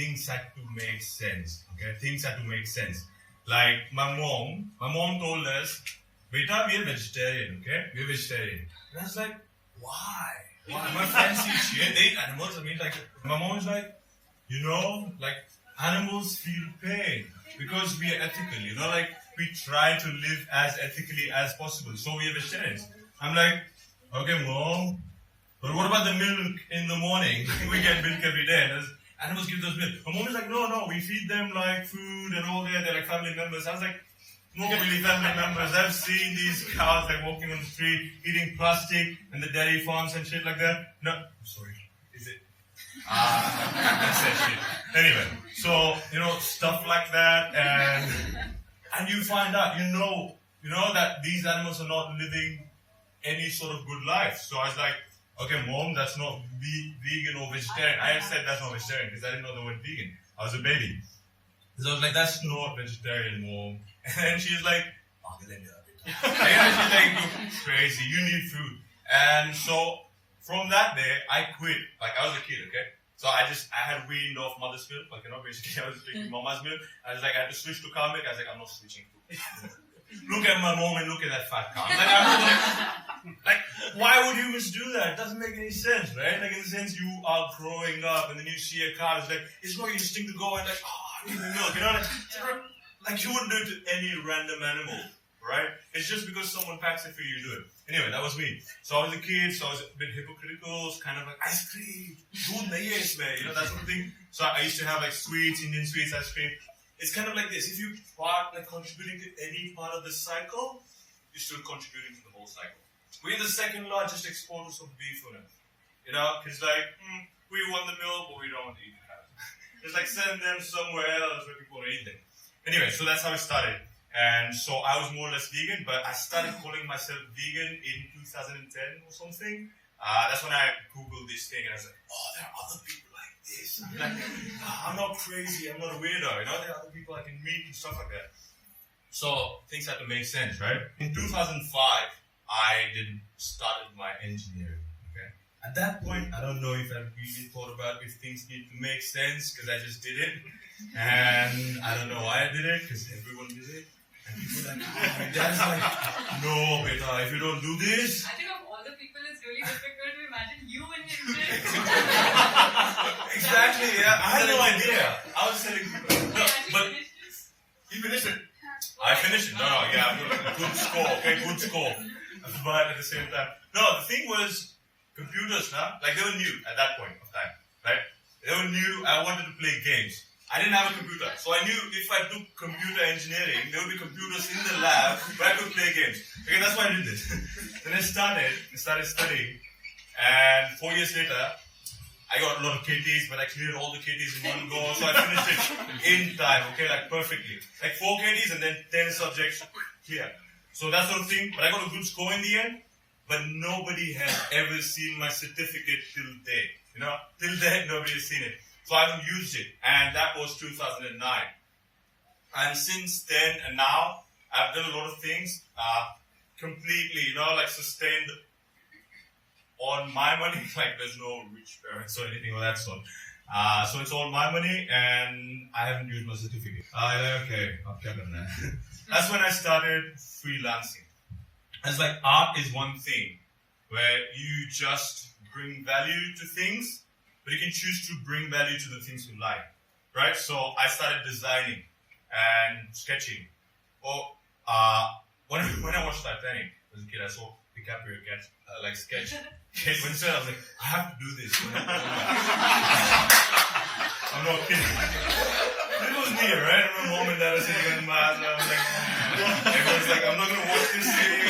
things had to make sense. Okay, things had to make sense. Like my mom told us, "Beta, we're vegetarian. Okay, we're vegetarian." And I was like, "Why? Why? My friends eat shit. They eat animals." I mean, like my mom was like, like animals feel pain because we are ethical. Like we try to live as ethically as possible. So we are vegetarians. I'm like, okay, mom. But what about the milk in the morning? We get milk every day, and animals give us milk. My mom is like, no, we feed them like food and all that. They're like family members. I was like, not really family members. I've seen these cows like walking on the street, eating plastic, and the dairy farms and shit like that. No, I'm sorry. Is it? That's that shit. Anyway, so stuff like that, and you find out, that these animals are not living any sort of good life. So I was like, okay, mom, that's not vegan or vegetarian. I had said that's not vegetarian because I didn't know the word vegan. I was a baby. So I was like, that's not vegetarian, mom. And then she's like, she's like, you're crazy, you need food. And so from that day, I quit. Like I was a kid, okay? So I had weaned off mother's milk. Like, basically I was drinking mama's milk. I was like, I had to switch to cow milk. I was like, I'm not switching to Look at my mom and look at that fat cow. Like, why would humans do that? It doesn't make any sense, right? Like, in the sense you are growing up and then you see a cow, it's not your instinct to go and I need milk, like you wouldn't do it to any random animal, right? It's just because someone packs it for you, you do it. Anyway, that was me. So I was a kid, so I was a bit hypocritical, kind of like, ice cream, food, yes, man, that sort of thing. So I used to have like sweets, Indian sweets, ice cream. It's kind of like this. If you part like contributing to any part of the cycle, you're still contributing to the whole cycle. We're the second largest exporters of beef on earth. Because we want the milk, but we don't want to eat the cow. It's like send them somewhere else where people want to eat them. Anyway, so that's how it started. And so I was more or less vegan, but I started calling myself vegan in 2010 or something. That's when I Googled this thing and I was like, oh, there are other people like this. I'm like, I'm not crazy, I'm not a weirdo. There are other people I can meet and stuff like that. So things had to make sense, right? In 2005, I started my engineering. Okay. At that point, I don't know if I really thought about if things need to make sense because I just did it. And I don't know why I did it because everyone did it. And people were like, my dad's like, no, beta, if you don't do this. I think of all the people, it's really difficult to imagine you in India. Exactly, yeah. I had no idea. I was telling people. No, but you finished it. I finished it. No, yeah, good score. Okay, good score. But at the same time, no, the thing was computers, like they were new at that point of time, right? They were new. I wanted to play games. I didn't have a computer, so I knew if I took computer engineering, there would be computers in the lab where I could play games. Okay, that's why I did this. Then I started studying, and 4 years later, I got a lot of KTs, but I cleared all the KTs in one go, so I finished it in time, okay, like perfectly. Like 4 KTs and then 10 subjects, clear. So that sort of thing, but I got a good score in the end, but nobody has ever seen my certificate till date, till then nobody has seen it. So I haven't used it, and that was 2009. And since then and now, I've done a lot of things, completely, like sustained on my money. Like there's no rich parents or anything of that sort. So it's all my money, and I haven't used my certificate. Okay, I've done that. That's when I started freelancing. It's like art is one thing where you just bring value to things. But you can choose to bring value to the things you like, right? So I started designing and sketching. When I watched Titanic as a kid, I saw DiCaprio sketch Kate Winslet. I was like, I have to do this. I'm not kidding. It was me, right? I remember mom and dad were sitting in my house, and I was like, everyone's like, I'm not gonna watch this thing.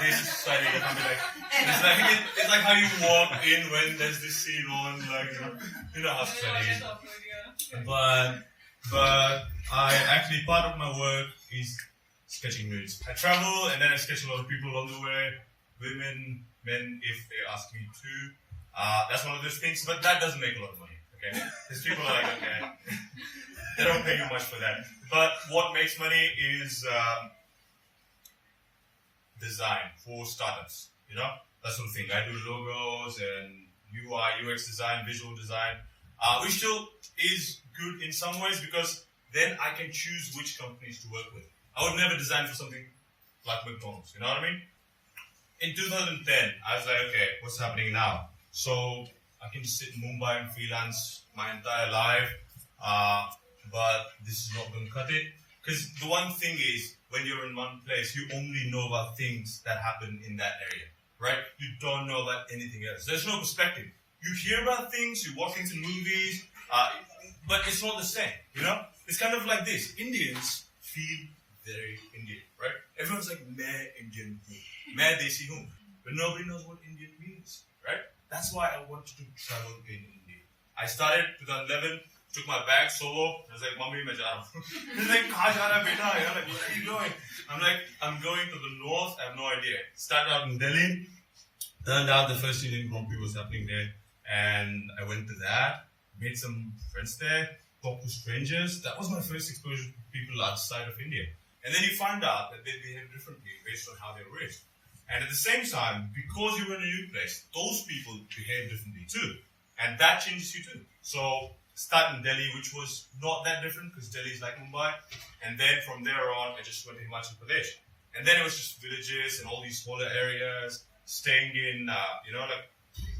This is society. I can't be like. It's like how you walk in when there's this scene on, how society is. But I actually, part of my work is sketching nudes. I travel and then I sketch a lot of people along the way, women, men, if they ask me to. That's one of those things, but that doesn't make a lot of money, okay? Because people are like, okay, they don't pay you much for that. But what makes money is design for startups. That sort of thing. I do logos and UI, UX design, visual design. which still is good in some ways because then I can choose which companies to work with. I would never design for something like McDonald's, you know what I mean? In 2010, I was like, okay, what's happening now? So I can just sit in Mumbai and freelance my entire life, but this is not going to cut it. Because the one thing is, when you're in one place, you only know about things that happen in that area, right? You don't know about anything else. There's no perspective. You hear about things, you watch things in movies, but it's not the same, you know? It's kind of like this. Indians feel very Indian, right? Everyone's like, "Main Indian hoon, main desi hoon," but nobody knows what Indian means, right? That's why I wanted to travel in India. I started 2011, took my bag solo. I was like, "Mummy, main ja raha hu." He's like, "Kahan ja raha hai, beta?" You know, like, "Where are you going?" I'm like, "I'm going to the north." I have no idea. Started out in Delhi. Turned out the first Indian Grand Prix was happening there, and I went to that. Made some friends there. Talked to strangers. That was my first exposure to people outside of India. And then you find out that they behave differently based on how they were raised. And at the same time, because you're in a new place, those people behave differently too. And that changes you too. So start in Delhi, which was not that different because Delhi is like Mumbai. And then from there on, I just went to Himachal Pradesh. And then it was just villages and all these smaller areas, staying in, like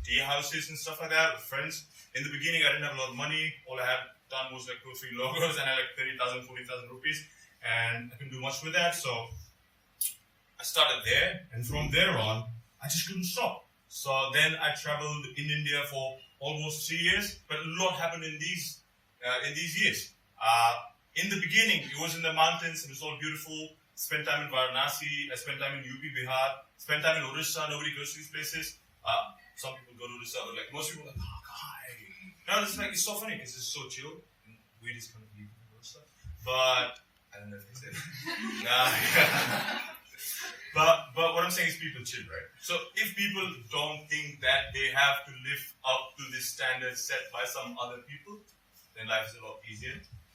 tea houses and stuff like that with friends. In the beginning, I didn't have a lot of money. All I had done was like 2 or 3 logos and I had like 30,000, 40,000 rupees. And I couldn't do much with that. So I started there. And from there on, I just couldn't stop. So then I traveled in India for almost 3 years. But a lot happened in these years. In the beginning, it was in the mountains. It was all beautiful. Spent time in Varanasi. I spent time in UP, Bihar. Spent time in Odisha. Nobody goes to these places. Some people go to Odisha, but like most people are like, "Oh, God." No, it's so funny because it's so chill. And weed is kind of legal and stuff. But I don't know if they say that. But what I'm saying is people chill, right? So if people don't think that they have to live up to this standard set by some other people, then life is a lot easier.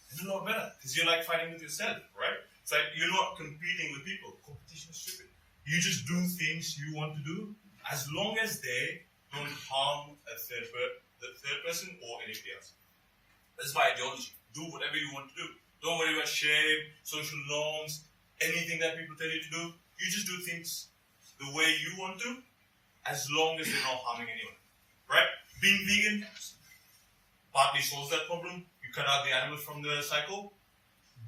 It's a lot better because you're like fighting with yourself, right? It's like you're not competing with people. Competition is stupid. You just do things you want to do as long as they don't harm the third person or anybody else. That's my ideology. Do whatever you want to do. Don't worry about shape, social norms, anything that people tell you to do. You just do things the way you want to, as long as they're not harming anyone. Right? Being vegan partly solves that problem. You cut out the animal from the cycle.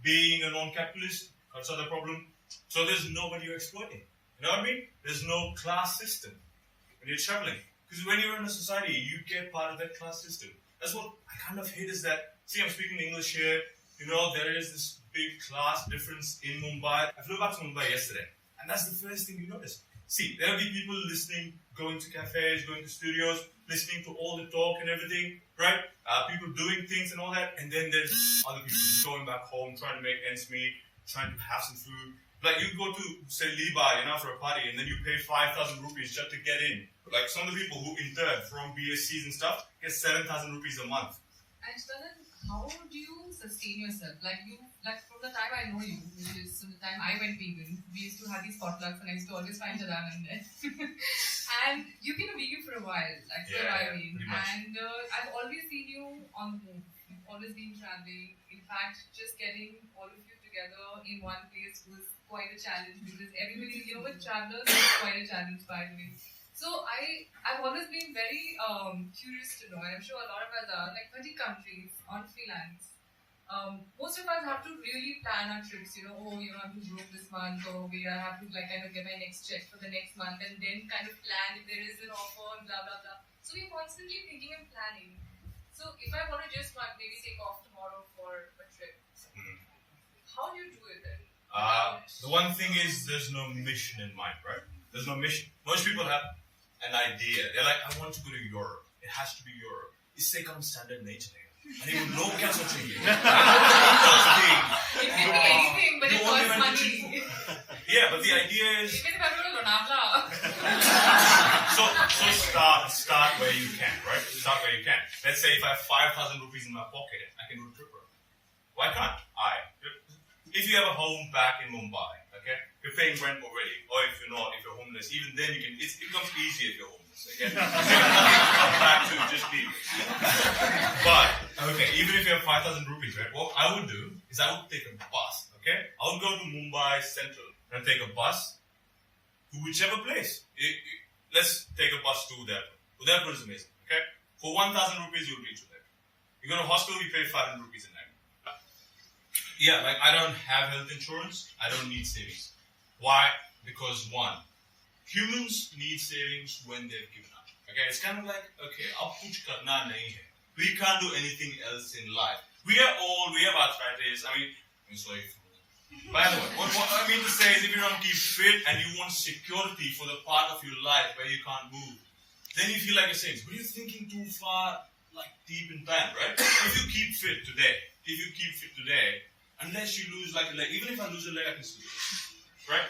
Being a non-capitalist cuts out the problem. So there's nobody you're exploiting. You know what I mean? There's no class system when you're traveling. Because when you're in a society, you get part of that class system. That's what I kind of hate is that, see, I'm speaking English here. You know, there is this big class difference in Mumbai. I flew back to Mumbai yesterday. And that's the first thing you notice. See, there will be people listening, going to cafes, going to studios, listening to all the talk and everything, right? People doing things and all that. And then there's other people just going back home, trying to make ends meet, trying to have some food. Like you go to, say, Liba, for a party, and then you pay 5,000 rupees just to get in. Like some of the people who intern from BSCs and stuff get 7,000 rupees a month. And Stanan, how do you sustain yourself? Like from the time I know you, which is from the time I went vegan, we used to have these potlucks and I used to always find Jadan in there. And you've been a vegan for a while, like so have I been. And I've always seen you on the move. You've always been traveling. In fact, just getting all of you together in one place was quite a challenge because everybody, with travelers, it's quite a challenge by the way. So I've always been very curious to know, and I'm sure a lot of us are, like 30 countries on freelance. Most of us have to really plan our trips, I'm too broke this month, or I have to kind of get my next check for the next month, and then kind of plan if there is an offer, blah, blah, blah. So we're constantly thinking and planning. So if I want to just maybe take off tomorrow for a trip, how do you do it then? The one thing is there's no mission in mind, right? There's no mission. Most people have an idea. They're like, I want to go to Europe. It has to be Europe. इससे कम standard नहीं चलेगा. अरे वो लोग क्या सोचेंगे? It can be anything, but it costs money. Yeah, but the idea is. Even if I go to Lonavala. So start where you can, right? Start where you can. Let's say if I have 5,000 rupees in my pocket, I can do a trip. Why can't I? If you have a home back in Mumbai, okay, you're paying rent already, or if you're not, if you're homeless, even then it becomes easy if you're homeless. Again, come back to just leave. But okay, even if you have 5,000 rupees, right? What I would do is I would take a bus. Okay, I would go to Mumbai Central and take a bus to whichever place. Let's take a bus to Udaipur. Udaipur is amazing. Okay, for 1,000 rupees you'll reach Udaipur. You go to hospital, you pay 500 rupees a night. Yeah, like I don't have health insurance. I don't need savings. Why? Because one, humans need savings when they've given up. Okay, it's kind of like, okay, ab kuch karna nahi hai. We can't do anything else in life. We are old, we have arthritis. I mean, I'm sorry. By the way, what I mean to say is if you don't keep fit and you want security for the part of your life where you can't move, then you feel like you're saying, but you're thinking too far, like deep in time, right? If you keep fit today, unless you lose like a leg, even if I lose a leg, I can still do it, right?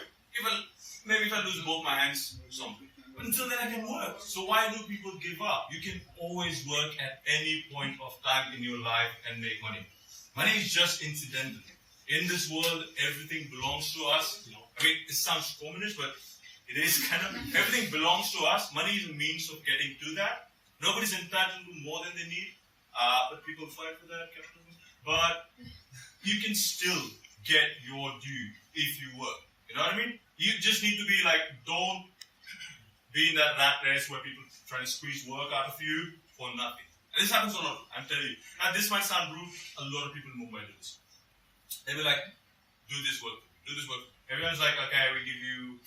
Maybe if I lose both my hands, something. But until then, I can work. So why do people give up? You can always work at any point of time in your life and make money. Money is just incidental. In this world, everything belongs to us. I mean, it sounds communist, but it is kind of, everything belongs to us. Money is a means of getting to that. Nobody's entitled to more than they need, but people fight for that, capitalism. But you can still get your due if you work. You know what I mean? You just need to be like, don't be in that rat race where people try to squeeze work out of you for nothing. And this happens a lot, I'm telling you. Now, this might sound rude, a lot of people in Mumbai do this. They be like, do this work. Everyone's like, okay, we give you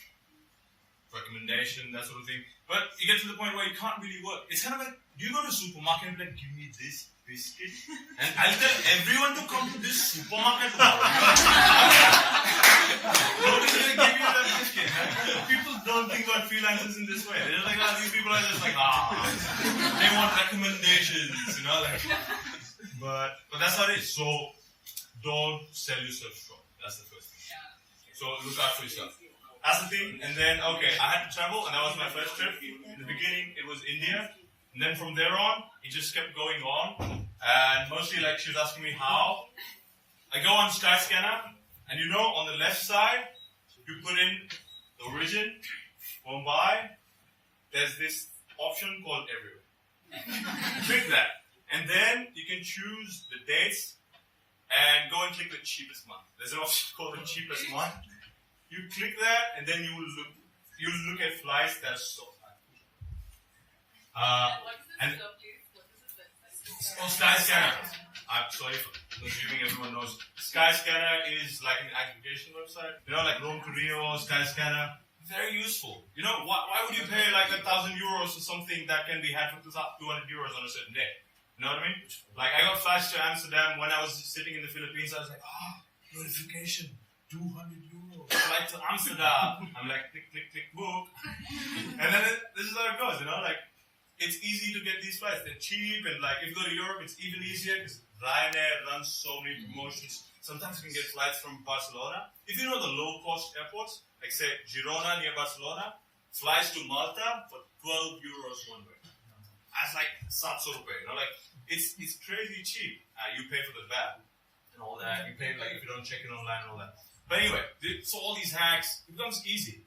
recommendation, that sort of thing. But you get to the point where you can't really work. It's kind of like, do you go to the supermarket and be like, give me this biscuit? And I'll tell everyone to come to this supermarket tomorrow. Nobody's going to give you that biscuit. People don't think about freelancers in this way. They're just like, these people are just like, they want recommendations, you know, like. But that's how it is. So don't sell yourself short. That's the first thing. So look out for yourself. That's the thing. And then, okay, I had to travel, and that was my first trip. In the beginning, it was India. And then from there on, it just kept going on. And mostly, like, she was asking me how. I go on Skyscanner, and you know, on the left side, you put in the origin, Mumbai. There's this option called everywhere. Click that. And then you can choose the dates and go and click the cheapest month. There's an option called the cheapest month. You click that, and then you'll look at flights that are so high. What is this place? Skyscanner. I'm sorry for assuming everyone knows. Skyscanner is like an aggregation website. You know, like Rome to Rio, Skyscanner. Very useful. You know, why would you pay like 1,000 euros for something that can be had for 200 euros on a certain day? You know what I mean? Like, I got flights to Amsterdam when I was sitting in the Philippines. I was like, notification, 200 euros, flight to Amsterdam. I'm like, click, click, click, book. And then this is how it goes, you know? Like, it's easy to get these flights. They're cheap, and like, if you go to Europe, it's even easier because Ryanair runs so many promotions. Sometimes you can get flights from Barcelona. If you know the low-cost airports, like say Girona near Barcelona, flies to Malta for 12 euros one way. That's like 700 rupees, you know, like it's crazy cheap. You pay for the VAT and all that. You pay like if you don't check it online and all that. But anyway, so all these hacks, it becomes easy.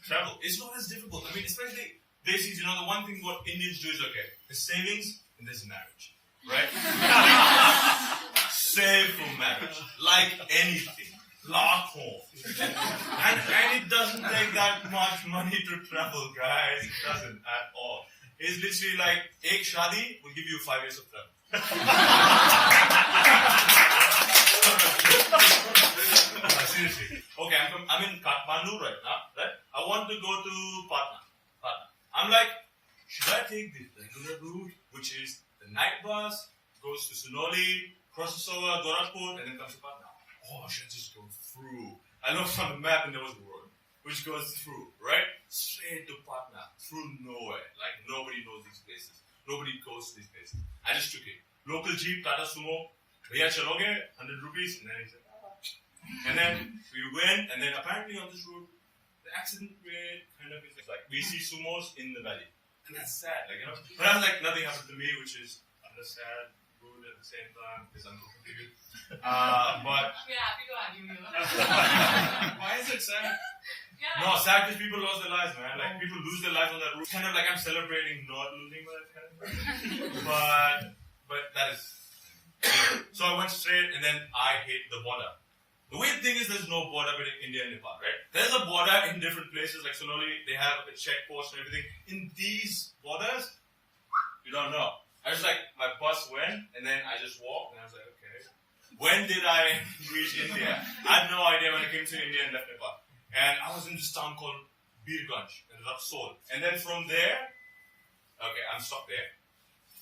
Travel, it's not as difficult. I mean, especially basics, you know, the one thing what Indians do is okay, there's savings and there's marriage, right? Save for marriage, like anything. Lakho. And it doesn't take that much money to travel, guys. It doesn't at all. It's literally like, ek shadi will give you 5 years of travel. Seriously. Okay, I'm in Kathmandu right now, right? I want to go to Patna. I'm like, should I take the regular route, which is the night bus, goes to Sunoli, crosses over Gorakhpur, and then comes to Patna? Or should I just go through? I looked on the map and there was a road which goes through, right? Straight to Patna, through nowhere. Like, nobody knows these places. Nobody goes to these places. I just took it. Local jeep, Tata Sumo, bhaiya chaloge, 100 rupees, and then he said, and then we went, and then apparently on this road, the accident rate kind of is like, we see sumos in the valley. And that's sad, like, you know. But I was like, nothing happened to me, which is a sad road. the same time because I'm confused. But We're happy to have you here. why is it sad? Yeah. No, sad because people lost their lives, man. Like people lose their lives on that route. Kind of like I'm celebrating not losing my life. But that is. So I went straight, and then I hit the border. The weird thing is there's no border between India and Nepal, right? There's a border in different places, like Sonoli, they have a checkpost and everything. In these borders, you don't know. I was like, my bus went, and then I just walked, and I was like, okay. When did I reach India? I had no idea when I came to India and left Nepal. And I was in this town called Birganj, in Raksol. And then from there, okay, I'm stuck there.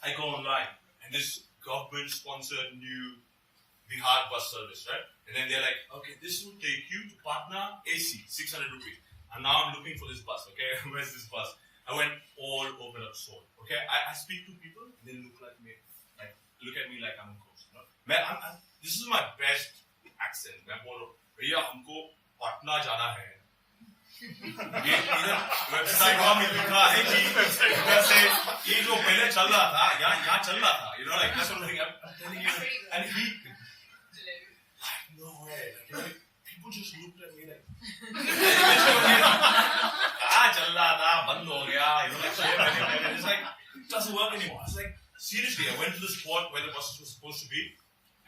I go online, and this government-sponsored new Bihar bus service, right? And then they're like, okay, this will take you to Patna AC, 600 rupees. And now I'm looking for this bus, okay? Where's this bus? I went all over Raksol, okay? I speak to people, and they look at me like I'm a ghost, you know? Man, this is my best accent. मैं बोल रहा हूँ, भैया हमको पटना जाना है. ये इधर वेबसाइट में लिखा है कि वैसे ये जो पहले चल रहा था यहाँ चल रहा था, you know, like that's what I'm telling you. And he, like, no way, like, you know, people just looked at me like, चल रहा था, बंद हो गया, you know, like, it's like, it doesn't work anymore. It's like, seriously, I went to the spot where the buses were supposed to be,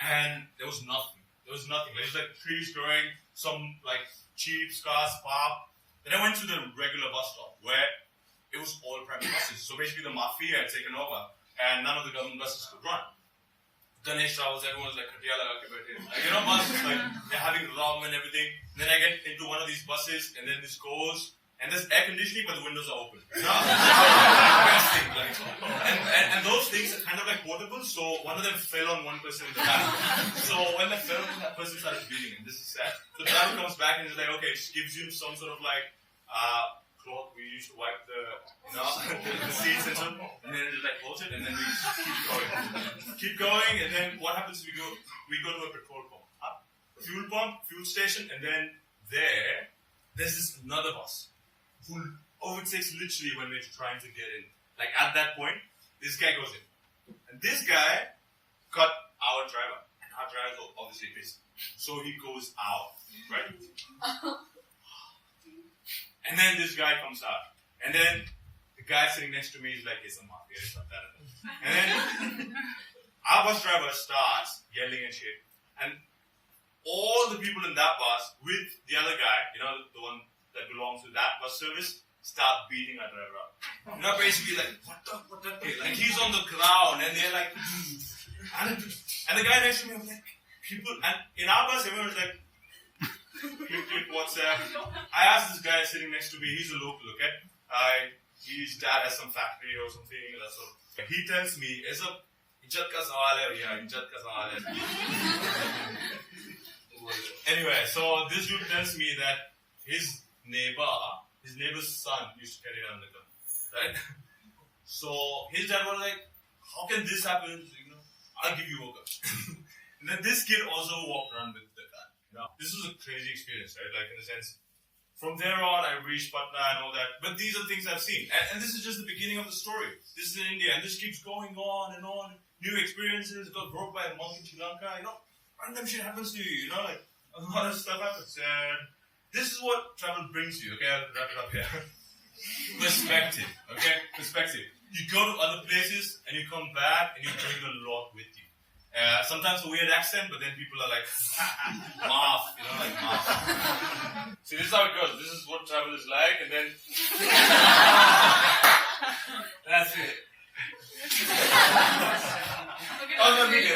and there was nothing. There was nothing. There was like trees growing, some like cheap cars parked. Then I went to the regular bus stop where it was all private buses. So basically the mafia had taken over and none of the government buses could run. Ganesh travels, everyone was like, Khatiya laga ke baithe. You know, buses, like, they're having rum and everything. And then I get into one of these buses and then this goes, and there's air conditioning, but the windows are open. You know? Best thing, like, and those things are kind of like portable, so one of them fell on one person in the back. So when they fell, that person started bleeding, and this is sad. So the driver comes back and is like, okay, she gives you some sort of like cloth we used to wipe the, you know, the seats and stuff, and then it just like holds it, and then we just keep going, and then what happens? We go to a petrol pump, fuel pump, fuel station, and then there's this another bus who overtakes literally when we're trying to get in. Like at that point, this guy goes in. And this guy cut our driver. And our driver is obviously pissed. So he goes out, right? And then this guy comes out. And then the guy sitting next to me is like, it's a mafia, it's not that. And then our bus driver starts yelling and shit. And all the people in that bus with the other guy, you know, the one that belongs to that bus service, start beating our driver up. You know, basically like, what the, like he's on the ground and they're like, and the guy next to me was like, people, and in our bus everyone was like, click WhatsApp. I asked this guy sitting next to me, he's a local, okay? His dad has some factory or something, that's all. He tells me, it's a ijat ka sawal hai, yeah, ijat ka sawal hai. Anyway, so this dude tells me that his neighbor's son used to carry around the gun, right? So his dad was like, how can this happen? You know, I'll give you a gun. And then this kid also walked around with the gun. You know, this was a crazy experience, right? Like in the sense, from there on, I reached Patna and all that. But these are things I've seen. And this is just the beginning of the story. This is in India, and this keeps going on and on. New experiences, got broke by a monk in Sri Lanka, you know. Random shit happens to you, you know, like a lot of stuff happens. And this is what travel brings you, okay? I'll wrap it up here. Perspective, okay? Perspective. You go to other places and you come back and you bring a lot with you. Sometimes a weird accent, but then people are like, maaf, you know, like maaf. See, this is how it goes. This is what travel is like, and then that's it. Okay, Oh, no, video.